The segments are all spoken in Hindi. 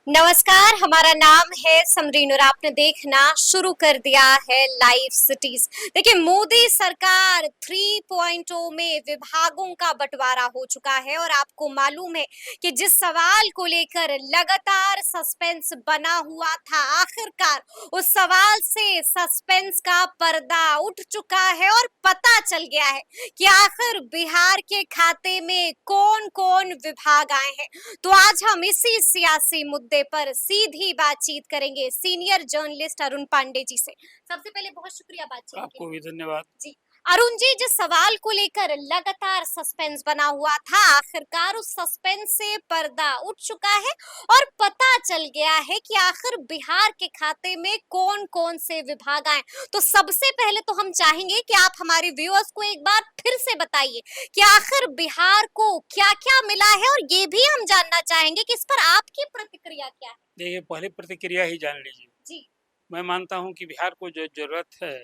नमस्कार, हमारा नाम है समरीन और आपने देखना शुरू कर दिया है लाइव सिटीज। देखिए, मोदी सरकार 3.0 में विभागों का बंटवारा हो चुका है और आपको मालूम है कि जिस सवाल को लेकर लगातार सस्पेंस बना हुआ था, आखिरकार उस सवाल से सस्पेंस का पर्दा उठ चुका है और पता चल गया है कि आखिर बिहार के खाते में कौन-कौन विभाग आए हैं। तो आज हम इसी सियासी मुद्दे पर सीधी बातचीत करेंगे सीनियर जर्नलिस्ट अरुण पांडे जी से। सबसे पहले बहुत शुक्रिया बातचीत के आपको लिए। भी धन्यवाद। जी, अरुण जी, जिस सवाल को लेकर लगातार सस्पेंस बना हुआ था, आखिरकार उस सस्पेंस से पर्दा उठ चुका है और पता चल गया है कि आखिर बिहार के खाते में कौन-कौन से विभाग आए। तो सबसे पहले तो हम चाहेंगे कि आप हमारे व्यूअर्स को एक बार फिर से बताइए कि आखिर बिहार को क्या-क्या मिला है और ये भी हम जानना चाहेंगे कि इस पर आपकी प्रतिक्रिया क्या है? देखिए, पहले प्रतिक्रिया ही जान लीजिए। जी। मैं मानता हूँ कि बिहार को जो ज़रूरत है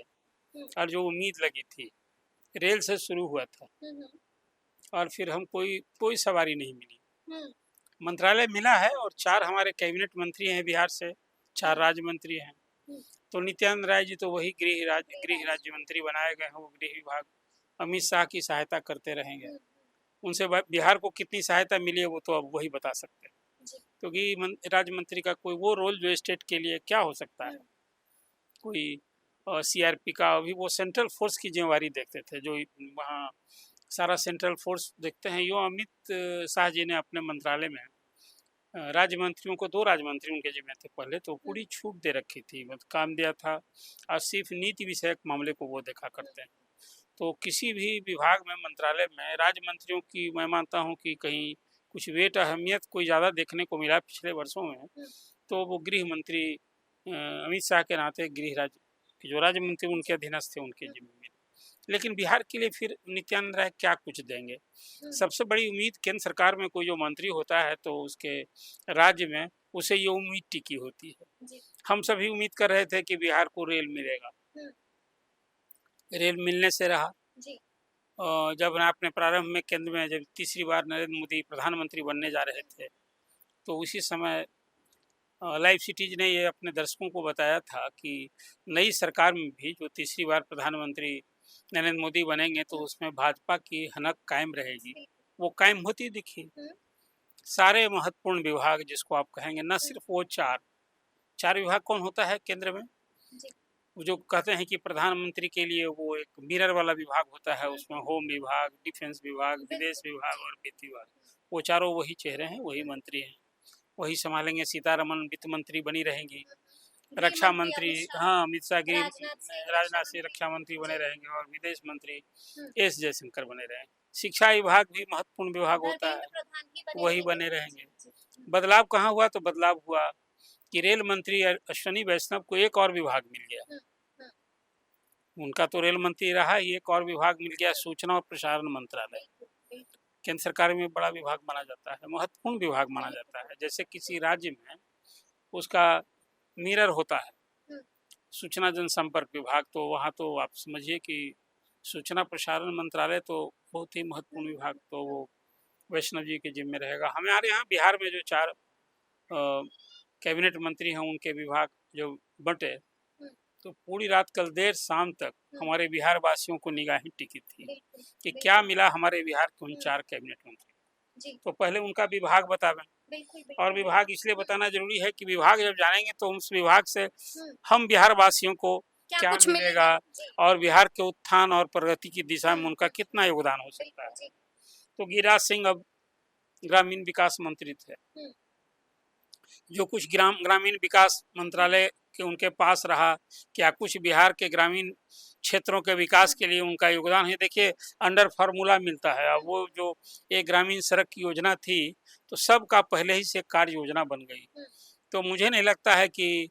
हुँ, और जो उम्मीद लगी थी, रेल से शुरू हुआ था हुँ, हुँ, और फिर हम कोई कोई सवारी नहीं मिली। हुँ, मंत्रालय मिला है और 4 हमारे कैबिनेट मंत्री हैं बिहार से, 4 हुँ, राज्य मंत्री हैं। हुँ, तो नित्यानंद राय जी तो वही गृह राज्य मंत्री बनाए गए हैं, वो गृह विभाग अमित शाह की सहायता करते रहेंगे। हुँ, उनसे ब बिहार को कितनी सहायता मिली है, वो तो अब वही बता सकते हैं। जी, क्योंकि राज्य मंत्री का कोई वो रोल जो स्टेट के लिए क्या हो सकता है? हुँ, कोई सीआरपी का अभी वो सेंट्रल फोर्स की जिम्मेवारी देखते थे, जो वहाँ सारा सेंट्रल फोर्स देखते हैं। यो अमित शाह जी ने अपने मंत्रालय में राज्य मंत्रियों को 2 राज्य मंत्री उनके जिम्मे थे पहले, तो हुँ, पूरी छूट दे रखी थी, मतलब काम दिया था और सिर्फ नीति विषयक मामले को वो देखा हुँ, करते हैं। तो किसी भी विभाग में, मंत्रालय में राज्य मंत्रियों की मैं मानता हूँ कि कहीं कुछ वेट अहमियत कोई ज़्यादा देखने को मिला पिछले वर्षों में, हुँ, तो वो गृह मंत्री अमित शाह के नाते गृह राज्य जो राज्य मंत्री उनके अधीनस्थ थे उनके हुँ, जिम्मे में। लेकिन बिहार के लिए फिर नित्यानंद राय क्या कुछ देंगे? हुँ, सबसे बड़ी उम्मीद केंद्र सरकार में कोई जो मंत्री होता है तो उसके राज्य में उसे ये उम्मीद टिकी होती है। जी, हम सभी उम्मीद कर रहे थे कि बिहार को रेल मिलेगा, हुँ, रेल मिलने से रहा। जी, जब आपने प्रारंभ में केंद्र में जब तीसरी बार नरेंद्र मोदी प्रधानमंत्री बनने जा रहे थे, तो उसी समय लाइव सिटीज ने ये अपने दर्शकों को बताया था कि नई सरकार में भी जो तीसरी बार प्रधानमंत्री नरेंद्र मोदी बनेंगे तो हुँ, उसमें भाजपा की हनक कायम रहेगी। जी, वो कायम होती दिखी। हुँ, सारे महत्वपूर्ण विभाग जिसको आप कहेंगे, न हुँ, सिर्फ वो 4 विभाग कौन होता है केंद्र में? जी, वो जो कहते हैं कि प्रधानमंत्री के लिए वो एक मिरर वाला विभाग होता है, हुँ, उसमें होम विभाग, डिफेंस विभाग, विदेश बिल्कुल, विभाग जी, और वित्त विभाग। वो चारों वही चेहरे हैं, वही हुँ, मंत्री हैं, वही संभालेंगे। सीतारमण वित्त मंत्री बनी रहेंगी। हुँ, हुँ, गृह रक्षा मंत्री मंत्री, अमित शाह, हाँ, अमित शाह राजनाथ सिंह रक्षा राजनाथ सिंह मंत्री, रक्षा मंत्री बने जी, रहेंगे और विदेश मंत्री हुँ, एस जयशंकर बने रहेंगे। शिक्षा विभाग भी महत्वपूर्ण विभाग होता है, धर्मेंद्र प्रधान ही बने वही रहेंगे, बने जी, रहेंगे। जी, हुँ, बदलाव कहाँ हुआ? तो बदलाव हुआ कि रेल मंत्री अश्विनी वैष्णव को एक और विभाग मिल गया। हुँ, हुँ, उनका तो रेल मंत्री रहा ही, एक और विभाग मिल गया, हुँ, सूचना और प्रसारण मंत्रालय। बिल्कुल, बिल्कुल, केंद्र सरकार में बड़ा विभाग माना जाता है, महत्वपूर्ण विभाग माना बिल्कुल, जाता है। जैसे किसी राज्य में उसका मिरर होता है, हुँ, सूचना जनसंपर्क विभाग, तो वहाँ तो आप समझिए कि सूचना प्रसारण मंत्रालय तो बहुत ही हुँ, महत्वपूर्ण विभाग, तो वो वैष्णव जी के जिम्मे रहेगा। हमारे यहाँ बिहार में जो 4 कैबिनेट मंत्री हैं उनके विभाग जो बँटे, हुँ, तो पूरी रात कल देर शाम तक हुँ, हमारे बिहार वासियों को निगाहें टिकी थी बिल्कुल, कि क्या बिल्कुल, मिला हमारे बिहार के उन हुँ, 4 कैबिनेट मंत्री को। जी, तो पहले उनका विभाग बतावें, बिल्कुल, और बिल्कुल, विभाग इसलिए हुँ, बताना ज़रूरी है कि विभाग जब जानेंगे तो उस विभाग से हुँ, हम बिहार वासियों को क्या क्या कुछ मिलेगा मिलेगा? जी, और बिहार के उत्थान और प्रगति की दिशा हुँ, में उनका हुँ, कितना योगदान हो सकता बिल्कुल, है। जी, तो गिरिराज सिंह अब ग्रामीण विकास मंत्री थे। हुँ, जो कुछ ग्रामीण विकास हुँ, मंत्रालय के उनके पास रहा, क्या कुछ बिहार के ग्रामीण क्षेत्रों के हुँ, विकास के लिए उनका योगदान है? देखिए, अंडर फार्मूला मिलता है। अब हुँ, वो जो एक ग्रामीण सड़क की योजना थी, तो सबका पहले ही से कार्य योजना बन गई। हुँ, तो मुझे नहीं लगता है कि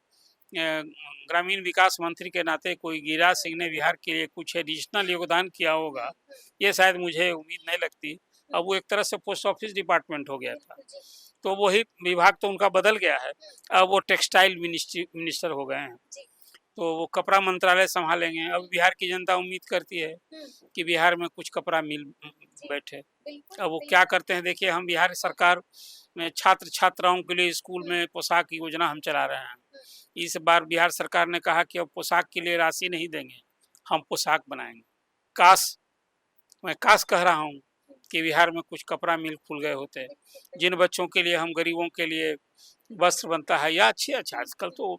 ग्रामीण विकास मंत्री के नाते कोई गिरिराज हुँ, सिंह ने बिहार के लिए कुछ एडिशनल योगदान किया हुँ, होगा, हुँ, ये शायद मुझे उम्मीद नहीं लगती। हुँ, अब वो एक तरह से पोस्ट ऑफिस डिपार्टमेंट हो गया था। बिल्कुल, जी, तो वही विभाग तो उनका बदल गया है, हुँ, अब वो टेक्सटाइल मिनिस्टर हो गए हैं। जी, तो वो कपड़ा मंत्रालय सँभालेंगे। अब हुँ, बिहार की जनता उम्मीद करती है हुँ, कि बिहार में कुछ कपड़ा मिल जी, बैठे। बिल्कुल, अब वो क्या बिल्कुल, करते हैं, देखिए, हम बिहार हुँ, सरकार में छात्र छात्राओं के लिए स्कूल में पोशाक की योजना हम चला रहे हैं। इस बार बिहार सरकार ने कहा कि अब पोशाक के लिए राशि नहीं देंगे, हम पोशाक बनाएंगे। काश, मैं काश कह रहा हूँ कि बिहार में कुछ कपड़ा मिल खुल गए होते, जिन बच्चों के लिए हम गरीबों के लिए वस्त्र बनता है या अच्छे अच्छा आजकल तो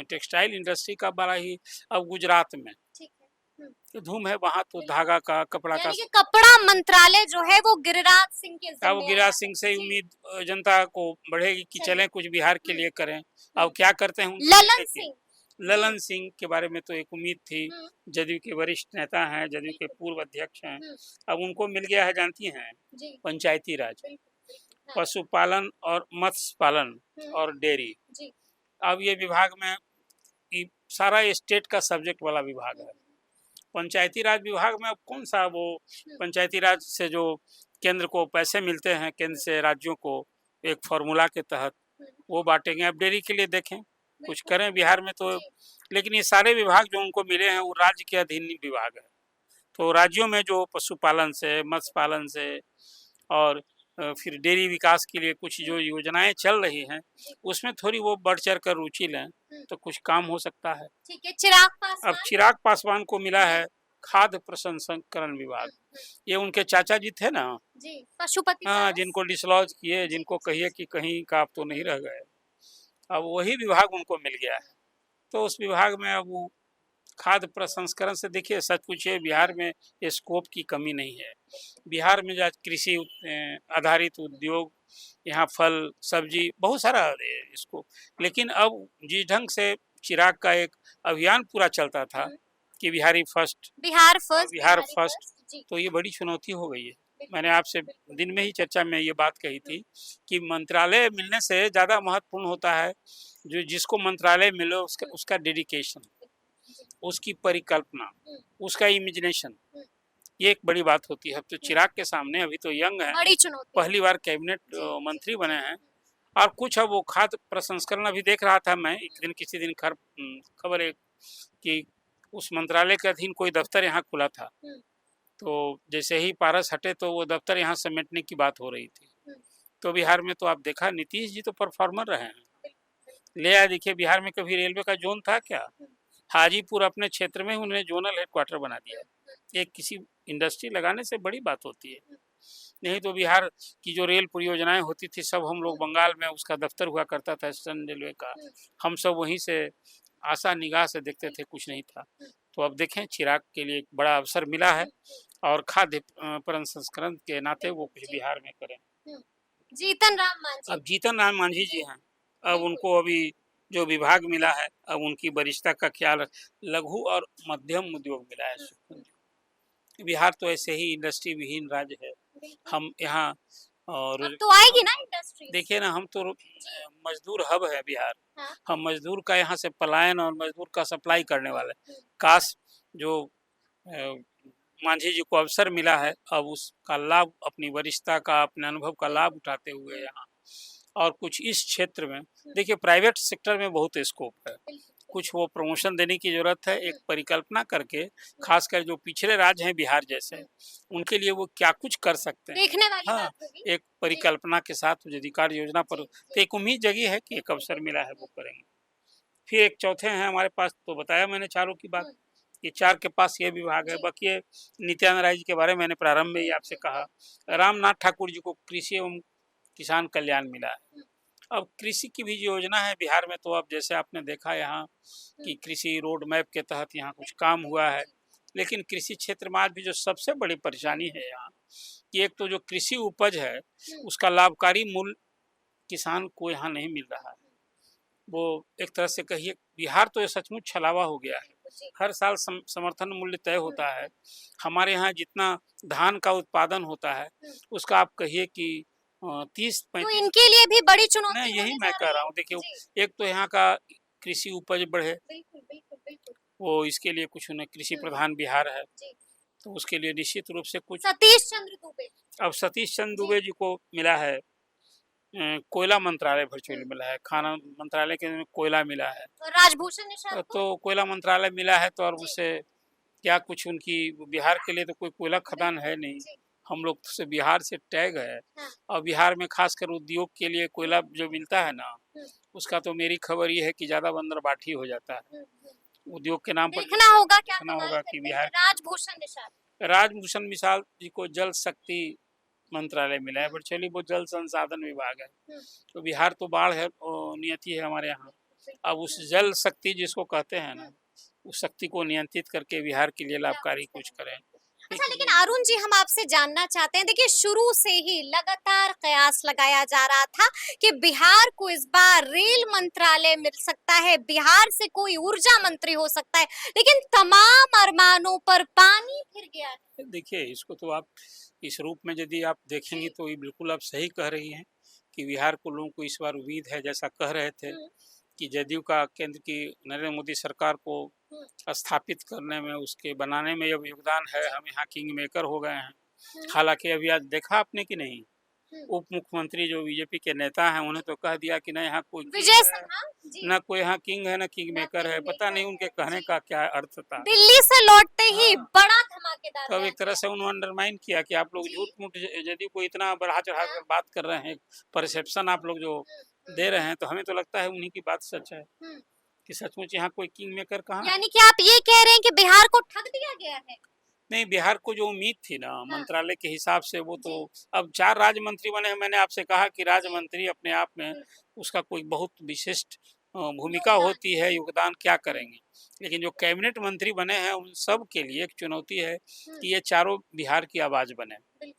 टेक्सटाइल इंडस्ट्री का बड़ा ही अब गुजरात में तो धूम है, वहाँ तो धागा का कपड़ा का। यानी कि कपड़ा मंत्रालय जो है वो गिरिराज सिंह के अब जिम्मे गिरिराज आया सिंह है। से जी। उम्मीद जनता को बढ़ेगी कि चलें कुछ बिहार के लिए करें। अब क्या करते हैं उनके ललन लिए सिंह। ललन सिंह के बारे में तो एक उम्मीद थी, हम्म, जदयू के वरिष्ठ नेता हैं, जदयू के पूर्व अध्यक्ष हैं। हम्म, अब उनको मिल गया है, जानती हैं, जी, पंचायती राज, हाँ, पशुपालन और मत्स्य पालन और डेयरी। जी, अब ये विभाग में ये सारा स्टेट का सब्जेक्ट वाला विभाग है। पंचायती राज विभाग में अब कौन सा वो पंचायती राज से जो केंद्र को पैसे मिलते हैं, केंद्र से राज्यों को एक फार्मूला के तहत वो बांटेंगे। अब डेयरी के लिए देखें कुछ करें बिहार में तो, लेकिन ये सारे विभाग जो उनको मिले हैं वो राज्य के अधीन विभाग है। तो राज्यों में जो पशुपालन से, मत्स्य पालन से और फिर डेयरी विकास के लिए कुछ जो योजनाएं चल रही हैं उसमें थोड़ी वो बढ़ चढ़ कर रुचि लें तो कुछ काम हो सकता है। ठीक है। चिराग अब पासवान। चिराग पासवान को मिला है खाद्य प्रसंस्करण विभाग। ये उनके चाचा जी थे ना, जी, पशुपति हाँ, पारस। जिनको डिसलॉज किए, जिनको कहिए कि कहीं का आप तो नहीं रह गए, अब वही विभाग उनको मिल गया है। तो उस विभाग में अब वो खाद्य प्रसंस्करण से देखिए, सच पूछिए बिहार में स्कोप की कमी नहीं है। बिहार में जो आज कृषि आधारित उद्योग, यहाँ फल सब्जी बहुत सारा इसको, लेकिन अब जिस ढंग से चिराग का एक अभियान पूरा चलता था कि बिहार फर्स्ट, बिहार फर्स्ट, जी, तो ये बड़ी चुनौती हो गई है। मैंने आपसे दिन में ही चर्चा में ये बात कही थी कि मंत्रालय मिलने से ज़्यादा महत्वपूर्ण होता है जो जिसको मंत्रालय मिले उसका डेडिकेशन, उसकी परिकल्पना, उसका इमेजिनेशन, ये एक बड़ी बात होती है। अब तो चिराग के सामने, अभी तो यंग है, बड़ी चुनौती। पहली बार कैबिनेट मंत्री बने हैं और कुछ अब वो खाद्य प्रसंस्करण, अभी देख रहा था मैं एक दिन किसी दिन खबर है कि उस मंत्रालय के अधीन कोई दफ्तर यहाँ खुला था, तो जैसे ही पारस हटे तो वो दफ्तर यहाँ समेटने की बात हो रही थी। तो बिहार में तो आप देखा नीतीश जी तो परफॉर्मर रहे हैं। ले आए, देखिए बिहार में कभी रेलवे का जोन था क्या? हाजीपुर अपने क्षेत्र में उन्होंने जोनल हेडक्वार्टर बना दिया। एक किसी इंडस्ट्री लगाने से बड़ी बात होती है। नहीं तो बिहार की जो रेल परियोजनाएं होती थी सब हम लोग बंगाल में उसका दफ्तर हुआ करता था ईस्टर्न रेलवे का, हम सब वहीं से आशा निगाह से देखते थे, कुछ नहीं था। तो अब देखें चिराग के लिए एक बड़ा अवसर मिला है और खाद्य प्रसंस्करण के नाते वो कुछ बिहार में करें। जीतन राम मांझी। अब जीतन राम मांझी जी हैं, अब उनको अभी जो विभाग मिला है, अब उनकी वरिष्ठता का ख्याल लघु और मध्यम उद्योग मिला है। बिहार तो ऐसे ही इंडस्ट्री विहीन राज्य है। हम यहाँ और अब तो आएगी ना इंडस्ट्री। देखिए ना, हम तो मजदूर हब है बिहार। हाँ। हम मजदूर का यहाँ से पलायन और मजदूर का सप्लाई करने वाले। काश जो मांझी जी को अवसर मिला है, अब उसका लाभ अपनी वरिष्ठता का, अपने अनुभव का लाभ उठाते हुए यहाँ और कुछ इस क्षेत्र में, देखिए प्राइवेट सेक्टर में बहुत स्कोप है, कुछ वो प्रमोशन देने की जरूरत है, एक परिकल्पना करके, खासकर जो पिछड़े राज्य हैं बिहार जैसे, उनके लिए वो क्या कुछ कर सकते हैं, देखने वाली हाँ, बात होगी। एक परिकल्पना के साथ अधिकार योजना पर तो एक उम्मीद जगी है कि एक अवसर मिला है वो करेंगे। फिर एक चौथे हैं हमारे पास, तो बताया मैंने चारों की बात, ये चार के पास ये विभाग है। बाकी ये नित्यानंद राय जी के बारे में मैंने प्रारंभ में ही आपसे कहा। रामनाथ ठाकुर जी को कृषि एवं किसान कल्याण मिला है। अब कृषि की भी जो योजना है बिहार में, तो अब जैसे आपने देखा यहाँ कि कृषि रोड मैप के तहत यहाँ कुछ काम हुआ है, लेकिन कृषि क्षेत्र में आज भी जो सबसे बड़ी परेशानी है यहाँ कि एक तो जो कृषि उपज है उसका लाभकारी मूल्य किसान को यहाँ नहीं मिल रहा है। वो एक तरह से कहिए बिहार तो ये सचमुच छलावा हो गया है। हर साल समर्थन मूल्य तय होता है। हमारे यहाँ जितना धान का उत्पादन होता है उसका आप कहिए कि 30-35, तो इनके लिए भी बड़ी चुनौती नहीं, यही होने मैं जा कह रही रहा है। हूँ। देखिए जी। एक तो यहाँ का कृषि उपज बढ़े, बिल्कुल बिल्कुल बिल्कुल। वो इसके लिए कुछ उन्हें, कृषि प्रधान बिहार है जी। तो उसके लिए निश्चित रूप से कुछ। सतीश चंद्र दुबे। अब सतीश चंद्र दुबे जी को मिला है कोयला मंत्रालय वर्चुअली मिला है, खाना मंत्रालय के में कोयला मिला है, और राजभूषण निषाद को? तो कोयला मंत्रालय मिला है तो और उससे क्या कुछ उनकी बिहार के लिए तो कोई कोयला खदान है नहीं, हम लोग से बिहार से टैग है। हाँ। और बिहार में खासकर उद्योग के लिए कोयला जो मिलता है ना, उसका तो मेरी खबर ये है कि ज़्यादा बंदरबांटी हो जाता है। उद्योग के नाम पर देखना होगा क्या देखना कमाल होगा कि करते हैं बिहार राजभूषण निषाद। राजभूषण मिसाल जी को जल शक्ति मंत्रालय मिला है, बट चलिए वो जल संसाधन विभाग है। तो बिहार तो बाढ़ है नियति है हमारे यहाँ। अब उस जल शक्ति जिसको कहते हैं ना, उस शक्ति को नियंत्रित करके बिहार के लिए लाभकारी कुछ करें। अच्छा, लेकिन अरुण जी हम आपसे जानना चाहते हैं, देखिए शुरू से ही लगातार कयास लगाया जा रहा था कि बिहार को इस बार रेल मंत्रालय मिल सकता है, बिहार से कोई ऊर्जा मंत्री हो सकता है, लेकिन तमाम अरमानों पर पानी फिर गया है। देखिए इसको तो आप इस रूप में यदि आप देखेंगे तो ये बिल्कुल आप सही कह रही हैं कि बिहार को लोगों को इस बार उम्मीद है, जैसा कह रहे थे कि जदयू का केंद्र की नरेंद्र मोदी सरकार को स्थापित करने में, उसके बनाने में अब योगदान है। हम यहाँ किंग मेकर हो गए हैं। हालांकि अभी आज देखा आपने कि नहीं, उप मुख्यमंत्री जो बीजेपी के नेता हैं उन्हें तो कह दिया कि नहीं यहाँ कोई विजय सिन्हा जी ना कोई यहाँ किंग है ना किंग मेकर है। पता नहीं उनके कहने का क्या अर्थ था। दिल्ली से लौटते ही बड़ा धमाकेदार तो अब एक बयान तरह से उन्होंने अंडरमाइन किया कि आप लोग झूठ मूठ यदि कोई इतना बढ़ा चढ़ा कर बात कर रहे हैं, परसेप्शन आप लोग जो दे रहे हैं, तो हमें तो लगता है उन्हीं की बात सच है कि सचमुच यहाँ कोई किंग मेकर कहाँ है। यानी कि आप ये कह रहे हैं कि बिहार को ठग दिया गया है। नहीं, बिहार को जो उम्मीद थी ना मंत्रालय के हिसाब से, वो तो अब 4 राज्य मंत्री बने हैं। मैंने आपसे कहा कि राज्य मंत्री अपने आप में उसका कोई बहुत विशिष्ट भूमिका होती है, योगदान क्या करेंगे। लेकिन जो कैबिनेट मंत्री बने हैं उन सब के लिए एक चुनौती है कि ये चारों बिहार की आवाज बने।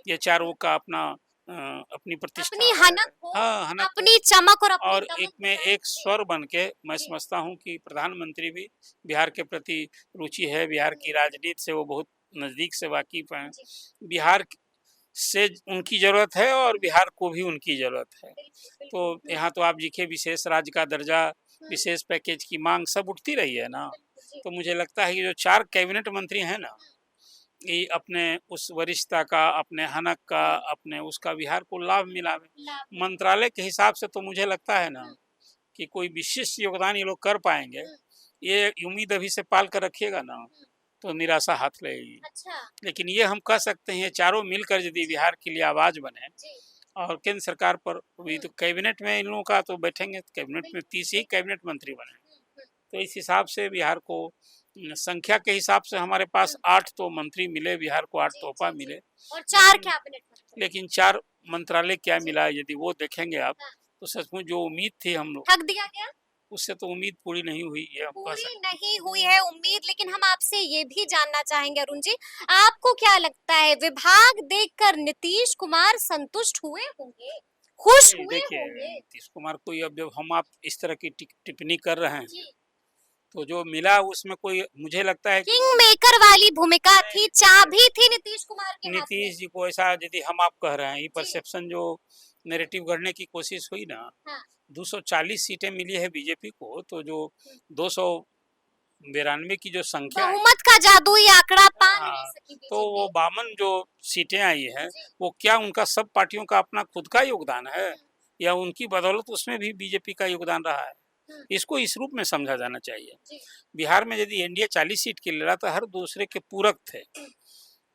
ये चारों का अपना अपनी प्रतिष्ठा, अपनी हनक हो, हाँ हनक, अपनी चमक और एक में एक स्वर बन के मैं समझता हूँ कि प्रधानमंत्री भी बिहार के प्रति रुचि है, बिहार की राजनीति से वो बहुत नज़दीक से वाकिफ हैं। बिहार से उनकी ज़रूरत है और बिहार को भी उनकी ज़रूरत है। तो यहाँ तो आप देखिए विशेष राज्य का दर्जा, विशेष पैकेज की मांग सब उठती रही है ना। तो मुझे लगता है कि जो 4 कैबिनेट मंत्री हैं ना, ये अपने उस वरिष्ठता का, अपने हनक का, अपने उसका बिहार को लाभ मिला। मंत्रालय के हिसाब से तो मुझे लगता है ना कि कोई विशिष्ट योगदान ये लोग कर पाएंगे, ये उम्मीद अभी से पाल कर रखिएगा ना तो निराशा हाथ लगेगी। अच्छा। लेकिन ये हम कह सकते हैं चारों मिलकर यदि बिहार के लिए आवाज बने और केंद्र सरकार पर भी, तो कैबिनेट में इन लोगों का तो बैठेंगे, कैबिनेट में 30 ही कैबिनेट मंत्री बने। तो इस हिसाब से बिहार को संख्या के हिसाब से हमारे पास 8 तो मंत्री मिले, बिहार को 8 तोहफा मिले और 4 कैबिनेट मंत्री, लेकिन 4 मंत्रालय क्या मिला यदि वो देखेंगे आप, तो सचमुच जो उम्मीद थी हम लोग, ठग दिया गया, उससे तो उम्मीद पूरी नहीं हुई है। पूरी नहीं हुई है उम्मीद। लेकिन हम आपसे ये भी जानना चाहेंगे अरुण जी, आपको क्या लगता है विभाग देखकर नीतीश कुमार संतुष्ट हुए होंगे, खुश हुए देखिए होंगे? नीतीश कुमार को अब जब हम आप इस तरह की टिप्पणी कर रहे हैं तो जो मिला उसमें कोई, मुझे लगता है किंग मेकर वाली भूमिका थी, चाबी थी नीतीश कुमार के हाथ में। नीतीश जी को ऐसा यदि हम आप कह रहे हैं, ये परसेप्शन जो नैरेटिव गढ़ने की कोशिश हुई ना, 240 सीटें मिली है बीजेपी को, तो जो 292 की जो संख्या है, बहुमत का जादुई आंकड़ा पा नहीं सकी तो वो बीजेपी। 52 जो सीटें आई है, वो क्या उनका सब पार्टियों का अपना खुद का योगदान है या उनकी बदौलत उसमें भी बीजेपी का योगदान रहा है? इसको इस रूप में समझा जाना चाहिए। बिहार में यदि एनडीए 40 सीट के ले रहा, तो हर दूसरे के पूरक थे।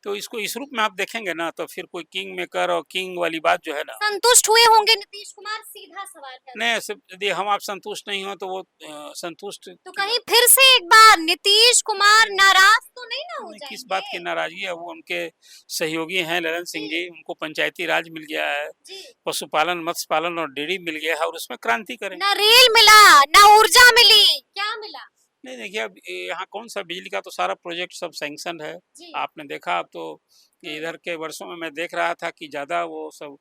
तो इसको इस रूप में आप देखेंगे ना, तो फिर कोई किंग मेकर और किंग वाली बात जो है ना, संतुष्ट हुए होंगे नीतीश कुमार, सीधा सवाल है। नहीं, यदि हम आप संतुष्ट नहीं हो तो वो संतुष्ट तो कहीं फिर से एक बार नीतीश कुमार नाराज तो नहीं ना हो जाएंगे? किस बात की नाराजगी है? वो उनके सहयोगी हैं ललन सिंह जी, उनको पंचायती राज मिल गया है, पशुपालन, मत्स्य पालन और डेयरी मिल गया है, और उसमें क्रांति करें। ना रेल मिला, ना ऊर्जा मिली, क्या मिला? नहीं देखिए, अब यहाँ कौन सा बिजली का तो सारा प्रोजेक्ट सब सैंक्शन है। आपने देखा, अब तो इधर के वर्षों में मैं देख रहा था कि ज़्यादा वो सब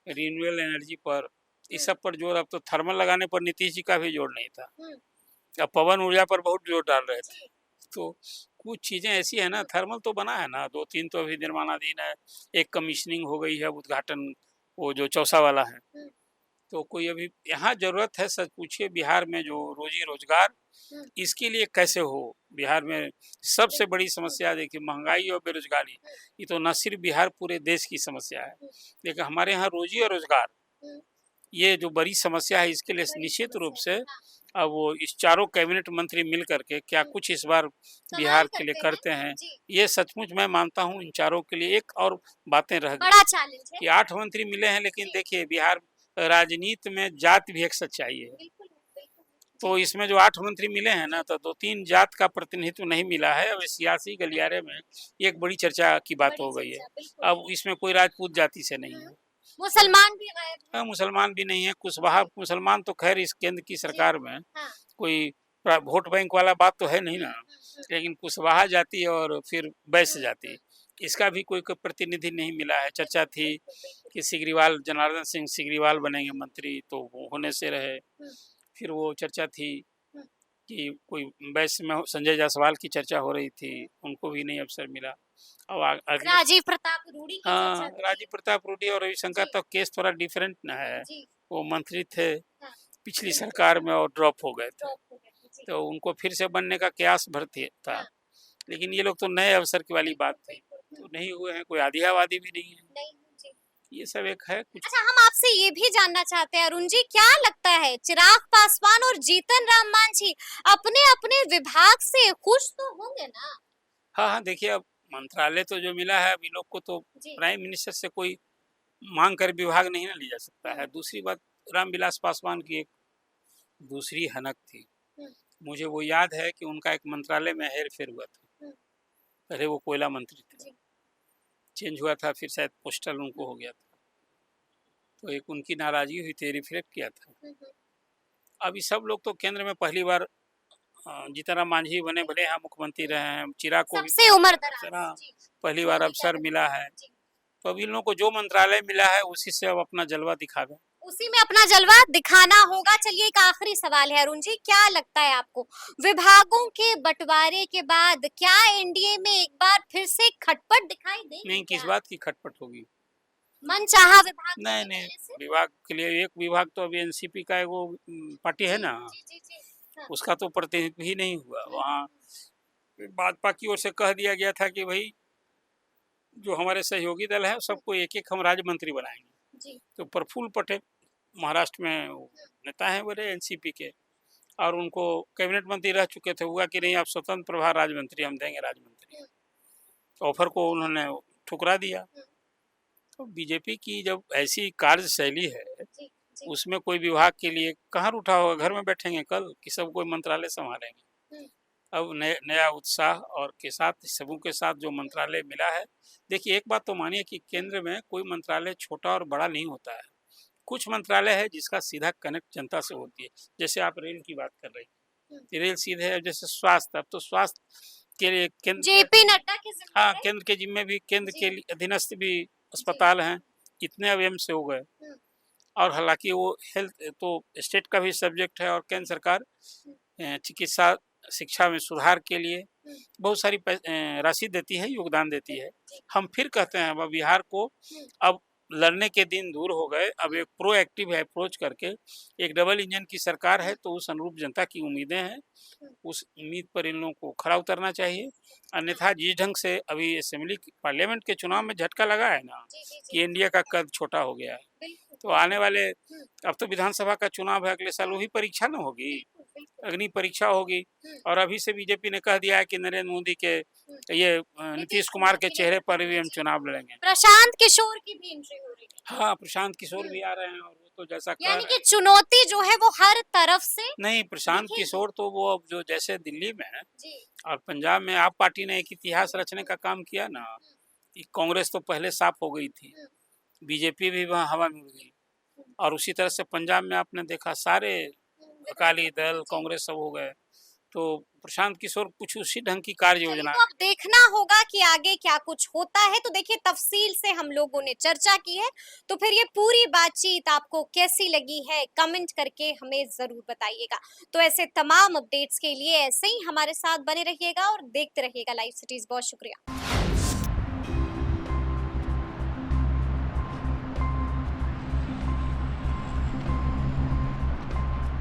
रिन्यूएबल एनर्जी पर, इस सब पर जोर, अब तो थर्मल लगाने पर नीतीश जी का भी जोर नहीं था, अब पवन ऊर्जा पर बहुत जोर डाल रहे थे। तो कुछ चीज़ें ऐसी है ना, थर्मल तो बना है ना, 2-3 तो अभी निर्माणाधीन है, एक कमीशनिंग हो गई है, उद्घाटन वो जो चौसा वाला है। तो कोई अभी यहाँ जरूरत है, सच पूछिए बिहार में जो रोजी रोजगार, इसके लिए कैसे हो। बिहार में सबसे बड़ी समस्या देखिए महंगाई और बेरोजगारी, ये तो न सिर्फ बिहार, पूरे देश की समस्या है। लेकिन हमारे यहाँ रोजी और रोजगार, ये जो बड़ी समस्या है, इसके लिए निश्चित रूप से अब वो इस चारों कैबिनेट मंत्री मिल करके क्या कुछ इस बार बिहार के लिए करते हैं, ये सचमुच मैं मानता हूँ इन चारों के लिए एक और बातें रह गई बड़ा चैलेंज है कि 8 मंत्री मिले हैं, लेकिन देखिए बिहार राजनीति में जात भी एक सच्चाई है। बिल्कुल तो इसमें जो 8 मंत्री मिले हैं ना, तो 2-3 जात का प्रतिनिधित्व नहीं मिला है और सियासी गलियारे में एक बड़ी चर्चा की बात हो गई है। अब इसमें कोई राजपूत जाति से नहीं है, मुसलमान भी गायब है। हाँ, मुसलमान भी नहीं है, कुशवाहा मुसलमान तो खैर इस केंद्र की सरकार में हाँ। कोई वोट बैंक वाला बात तो है नहीं ना, लेकिन कुशवाहा जाति और फिर वैश्य जाति, इसका भी कोई प्रतिनिधि नहीं मिला है। चर्चा थी कि सिग्रीवाल, जनार्दन सिंह सिग्रीवाल बनेंगे मंत्री, तो वो होने से रहे। फिर वो चर्चा थी कि कोई वैश्य में संजय जायसवाल की चर्चा हो रही थी, उनको भी नहीं अवसर मिला। अब राजीव प्रताप रूडी की हाँ, चर्चा थी। राजीव प्रताप रूडी और रविशंकर तो केस थोड़ा डिफरेंट ना है, वो मंत्री थे हाँ। पिछली सरकार में और ड्रॉप हो गए थे, ड्रॉप हो गए थे, तो उनको फिर से बनने का कयास भर था। हाँ। लेकिन ये लोग तो नए अवसर की वाली बात थी, तो नहीं हुए हैं, कोई आधियावादी भी नहीं है। नहीं, जी। ये सब एक है कुछ। अच्छा, हम आपसे ये भी जानना चाहते हैं अरुण जी, क्या लगता है चिराग पासवान और जीतन राम मांझी अपने अपने विभाग से खुश तो होंगे ना? हाँ हाँ, देखिए अब मंत्रालय तो जो मिला है, अभी लोग को तो प्राइम मिनिस्टर से कोई मांग कर विभाग नहीं ना लिया जा सकता है। दूसरी बात, रामविलास पासवान की एक दूसरी हनक थी, मुझे वो याद है कि उनका एक मंत्रालय में हेर फेर हुआ था। पहले वो कोयला मंत्री थे, चेंज हुआ था, फिर शायद पोस्टल उनको हो गया था, तो एक उनकी नाराजगी हुई थी, रिफ्लेक्ट किया था। अभी सब लोग तो केंद्र में पहली बार जीतन राम मांझी बने, भले यहाँ मुख्यमंत्री रहे हैं, चिराग को सबसे उम्र दराज पहली बार अवसर मिला है, तो अब इन लोगों को जो मंत्रालय मिला है उसी से अब अपना जलवा दिखावे, उसी में अपना जलवा दिखाना होगा। चलिए, एक आखिरी सवाल है अरुण जी, क्या लगता है आपको विभागों के बंटवारे के बाद क्या एनडीए में एक बार फिर से खटपट दिखाई देगी? नहीं, किस बात की खटपट होगी? मनचाहा विभाग नहीं, विभाग के लिए एक विभाग तो अभी एनसीपी का वो पार्टी है ना, उसका तो प्रतिनिधित्व ही नहीं हुआ। वहाँ भाजपा की ओर से कह दिया गया था कि भाई जो हमारे सहयोगी दल है सबको एक एक हम राज्य मंत्री बनाएंगे। तो प्रफुल्ल पटेल महाराष्ट्र में नेता हैं बड़े एनसीपी के, और उनको कैबिनेट मंत्री रह चुके थे, हुआ कि नहीं आप स्वतंत्र प्रभार राज्य मंत्री हम देंगे, राज्य मंत्री ऑफर को उन्होंने ठुकरा दिया। तो बीजेपी की जब ऐसी कार्यशैली है, उसमें कोई विभाग के लिए कहाँ उठा होगा, घर में बैठेंगे कल कि सब कोई मंत्रालय संभालेंगे। अब नया उत्साह और के साथ सबों के साथ जो मंत्रालय मिला है, देखिए एक बात तो मानिए कि केंद्र में कोई मंत्रालय छोटा और बड़ा नहीं होता है। कुछ मंत्रालय है जिसका सीधा कनेक्ट जनता से होती है, जैसे आप रेल की बात कर रही हैं, रेल सीधे है, जैसे स्वास्थ्य, अब तो स्वास्थ्य के लिए केंद्र, जेपी नड्डा के हाँ, केंद्र के जिम्मे भी, केंद्र के अधीनस्थ भी अस्पताल हैं, इतने अब एम्स से हो गए। और हालांकि वो हेल्थ तो स्टेट का भी सब्जेक्ट है, और केंद्र सरकार चिकित्सा शिक्षा में सुधार के लिए बहुत सारी राशि देती है, योगदान देती है। हम फिर कहते हैं अब बिहार को अब लड़ने के दिन दूर हो गए, अब एक प्रोएक्टिव अप्रोच करके एक डबल इंजन की सरकार है, तो उस अनुरूप जनता की उम्मीदें हैं, उस उम्मीद पर इन लोगों को खरा उतरना चाहिए। अन्यथा जिस ढंग से अभी असेंबली पार्लियामेंट के चुनाव में झटका लगा है ना कि इंडिया का कद छोटा हो गया है, तो आने वाले, अब तो विधानसभा का चुनाव है, अगले साल वही परीक्षा न होगी, अग्नि परीक्षा होगी। और अभी से बीजेपी ने कह दिया है कि नरेंद्र मोदी के ये नीतीश कुमार के चेहरे पर भी हम चुनाव लड़ेंगे। प्रशांत किशोर की भी एंट्री हो रही है। हाँ, प्रशांत किशोर भी आ रहे हैं, और वो तो जैसा यानी कि चुनौती जो है वो हर तरफ से नहीं, प्रशांत किशोर तो वो अब जो जैसे दिल्ली में और पंजाब में आप पार्टी ने एक इतिहास रचने का काम किया ना, कांग्रेस तो पहले साफ हो गई थी, बीजेपी भी वहाँ हवा में उड़ गई, और उसी तरह से पंजाब में आपने देखा सारे अकाली दल कांग्रेस सब हो गए। तो प्रशांत किशोर कुछ उसी ढंग की कार्य योजना, तो अब देखना होगा कि आगे क्या कुछ होता है। तो देखिए, तफसील से हम लोगों ने चर्चा की है, तो फिर ये पूरी बातचीत आपको कैसी लगी है कमेंट करके हमें जरूर बताइएगा। तो ऐसे तमाम अपडेट्स के लिए ऐसे ही हमारे साथ बने रहिएगा और देखते रहिएगा लाइव सिटीज। बहुत शुक्रिया।